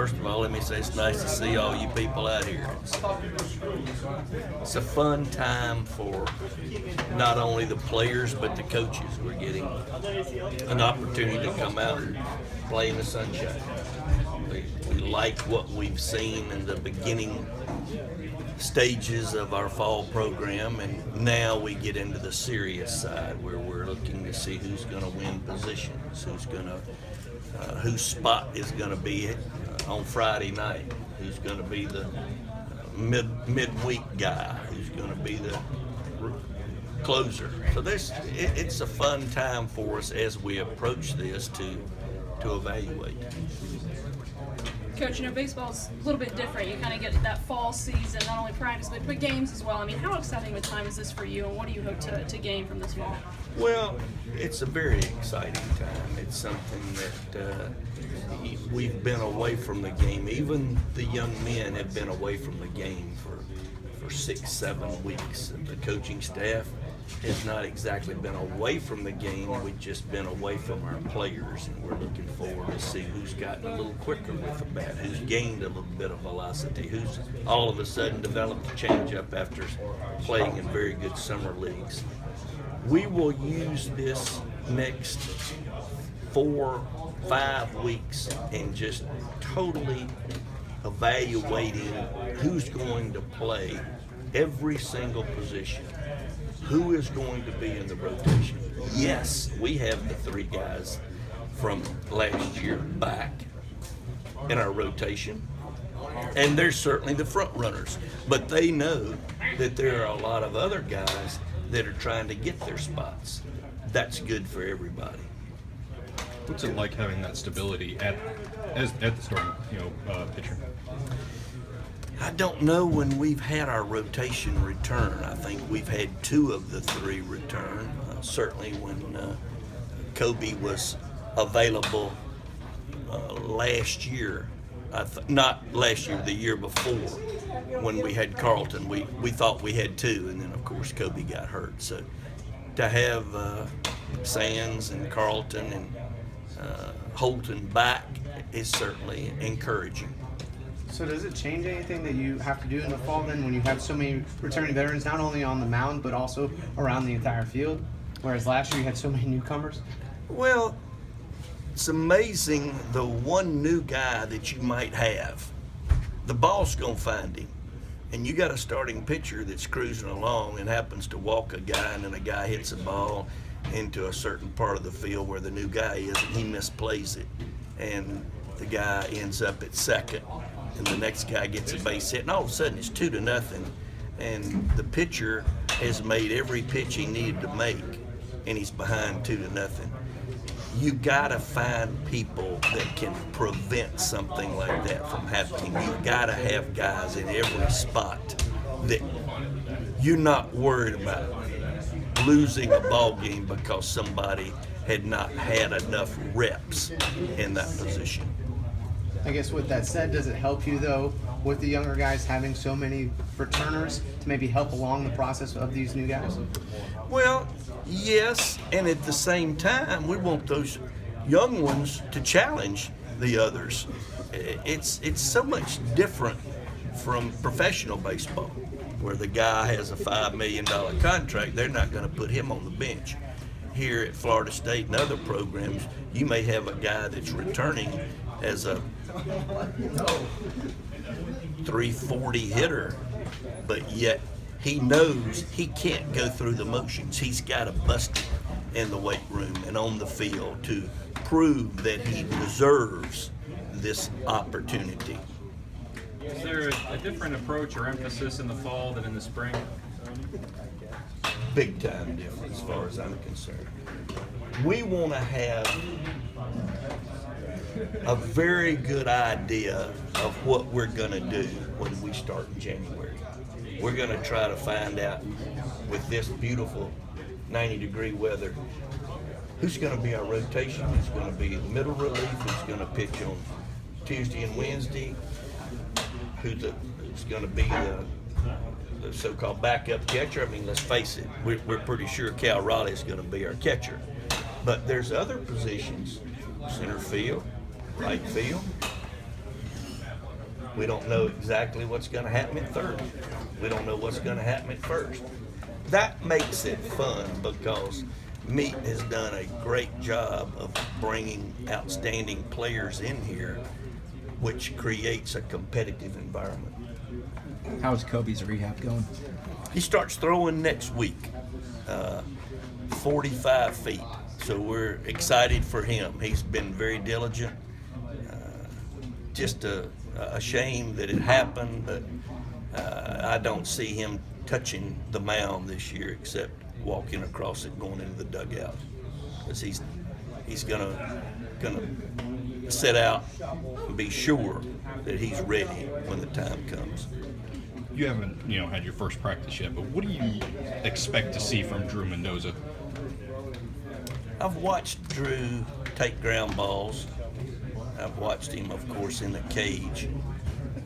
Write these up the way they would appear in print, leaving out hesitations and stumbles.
first of all, let me say it's nice to see all you people out here. It's a fun time for not only the players but the coaches. We're getting an opportunity to come out and play in the sunshine. We like what we've seen in the beginning stages of our fall program, and now we get into the serious side where we're looking to see who's going to win positions, whose spot is going to be on Friday night, who's going to be the midweek guy, who's going to be the closer. So it's a fun time for us as we approach this to evaluate. Coach, baseball's a little bit different. You kind of get that fall season, not only practice, but games as well. I mean, how exciting of a time is this for you, and what do you hope to gain from this fall? Well, it's a very exciting time. It's something that we've been away from the game. Even the young men have been away from the game for 6-7 weeks. The coaching staff has not exactly been away from the game. We've just been away from our players, and we're looking forward to see who's gotten a little quicker with the bat, who's gained a little bit of velocity, who's all of a sudden developed a changeup after playing in very good summer leagues. We will use this next 4-5 weeks and just totally evaluating who's going to play every single position. Who is going to be in the rotation? Yes, we have the 3 guys from last year back in our rotation, and they're certainly the front runners. But they know that there are a lot of other guys that are trying to get their spots. That's good for everybody. What's it like having that stability at the starting pitcher? I don't know when we've had our rotation return. I think we've had 2 of the 3 return. Certainly when Kobe was available last year, not last year, the year before, when we had Carlton, we thought we had 2, and then of course Kobe got hurt. So to have Sands and Carlton and Holton back is certainly encouraging. So does it change anything that you have to do in the fall then when you have so many returning veterans, not only on the mound but also around the entire field, whereas last year you had so many newcomers? Well, it's amazing the one new guy that you might have. The ball's going to find him. And you got a starting pitcher that's cruising along and happens to walk a guy, and then a guy hits a ball into a certain part of the field where the new guy is, and he misplays it. And the guy ends up at second, and the next guy gets a base hit, and all of a sudden it's 2-0, and the pitcher has made every pitch he needed to make, and he's behind 2-0. You gotta find people that can prevent something like that from happening. You gotta have guys in every spot that you're not worried about losing a ball game because somebody had not had enough reps in that position. I guess with that said, does it help you though with the younger guys having so many returners to maybe help along the process of these new guys? Well, yes, and at the same time, we want those young ones to challenge the others. It's so much different from professional baseball, where the guy has a $5 million contract. They're not going to put him on the bench. Here at Florida State and other programs, you may have a guy that's returning as a 340 hitter, but yet he knows he can't go through the motions. He's got to bust it in the weight room and on the field to prove that he deserves this opportunity. Is there a different approach or emphasis in the fall than in the spring? Big time difference as far as I'm concerned. We want to have a very good idea of what we're going to do when we start in January. We're going to try to find out with this beautiful 90-degree weather who's going to be our rotation, who's going to be middle relief, who's going to pitch on Tuesday and Wednesday, who's going to be the so-called backup catcher. I mean, let's face it, we're pretty sure Cal Raleigh is going to be our catcher. But there's other positions, center field, right field, We don't know exactly what's going to happen at third. We don't know what's going to happen at first. That makes it fun because Meat has done a great job of bringing outstanding players in here, which creates a competitive environment. How's Kobe's rehab going? He starts throwing next week, 45 feet. So we're excited for him. He's been very diligent. Just a shame that it happened, but I don't see him touching the mound this year except walking across it going into the dugout, because he's gonna sit out and be sure that he's ready when the time comes. You haven't, had your first practice yet, but what do you expect to see from Drew Mendoza? I've watched Drew take ground balls. I've watched him, of course, in the cage.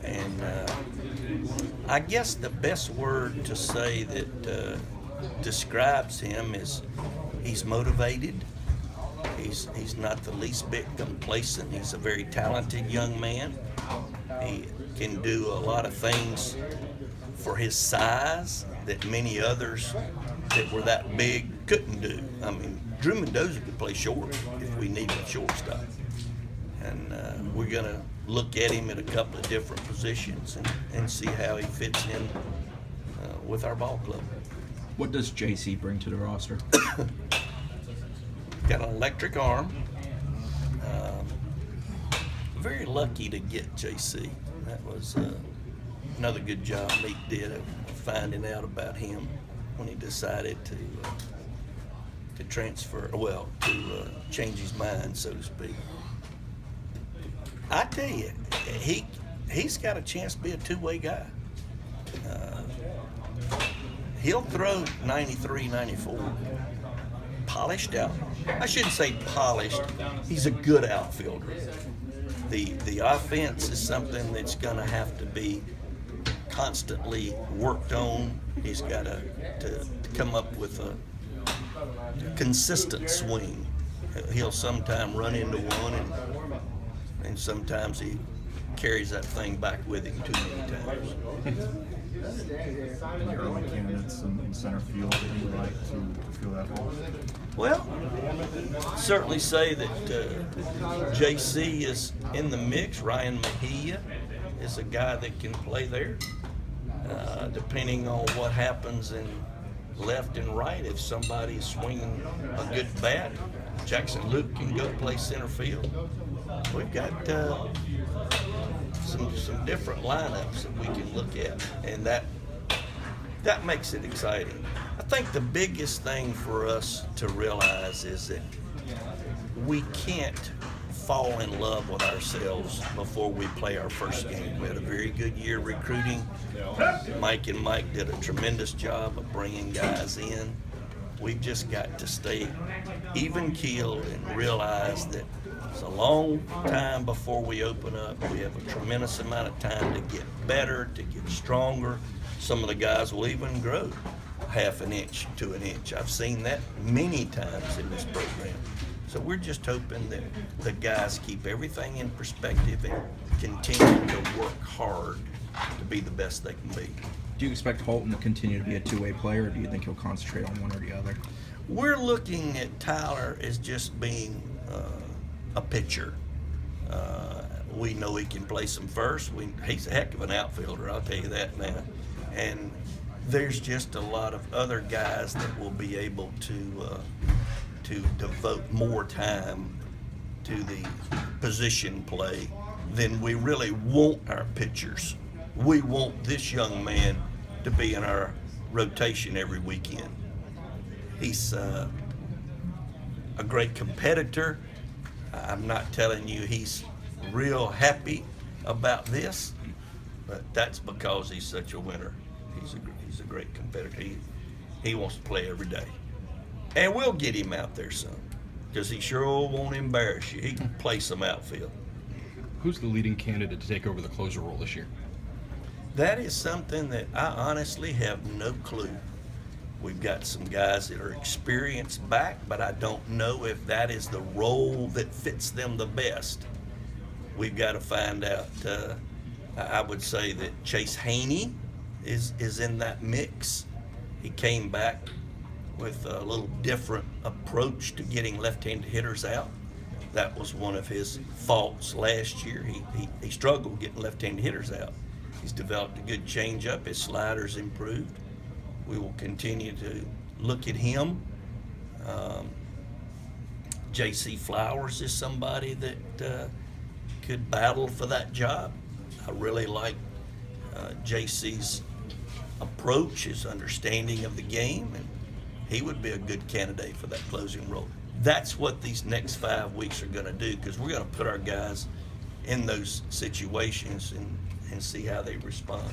And I guess the best word to say that describes him is he's motivated. He's not the least bit complacent. He's a very talented young man. He can do a lot of things for his size that many others that were that big couldn't do. I mean, Drew Mendoza could play short if we needed a shortstop. And we're going to look at him at a couple of different positions and see how he fits in with our ball club. What does JC bring to the roster? Got an electric arm. Very lucky to get JC. That was another good job Meek did of finding out about him when he decided to transfer, to change his mind, so to speak. I tell you, he's got a chance to be a two-way guy. He'll throw 93, 94. Polished out. I shouldn't say polished. He's a good outfielder. The offense is something that's going to have to be constantly worked on. He's got to come up with a consistent swing. He'll sometime run into one, and sometimes he carries that thing back with him too many times. Any early candidates in center field that you would like to fill that role? Well, certainly say that JC is in the mix. Ryan Mejia is a guy that can play there. Depending on what happens in left and right, if somebody's swinging a good bat, Jackson Luke can go play center field. We've got some different lineups that we can look at, and that makes it exciting. I think the biggest thing for us to realize is that we can't fall in love with ourselves before we play our first game. We had a very good year recruiting. Mike and Mike did a tremendous job of bringing guys in. We've just got to stay even-keeled and realize that it's a long time before we open up. We have a tremendous amount of time to get better, to get stronger. Some of the guys will even grow half an inch to an inch. I've seen that many times in this program. So we're just hoping that the guys keep everything in perspective and continue to work hard to be the best they can be. Do you expect Holton to continue to be a two-way player, or do you think he'll concentrate on one or the other? We're looking at Tyler as just being a pitcher. We know he can play some first. He's a heck of an outfielder, I'll tell you that now. And there's just a lot of other guys that will be able to devote more time to the position play than we really want our pitchers. We want this young man to be in our rotation every weekend. He's a great competitor. I'm not telling you he's real happy about this, but that's because he's such a winner. He's a great competitor. He wants to play every day. And we'll get him out there some, because he sure won't embarrass you. He can play some outfield. Who's the leading candidate to take over the closer role this year? That is something that I honestly have no clue. We've got some guys that are experienced back, but I don't know if that is the role that fits them the best. We've got to find out I would say that Chase Haney is in that mix. He came back with a little different approach to getting left-handed hitters out. That was one of his faults last year. He struggled getting left-handed hitters out. He's developed a good changeup. His slider's improved. We will continue to look at him. J.C. Flowers is somebody that could battle for that job. I really like J.C.'s approach, his understanding of the game, and he would be a good candidate for that closing role. That's what these next 5 weeks are going to do, because we're going to put our guys in those situations and see how they respond.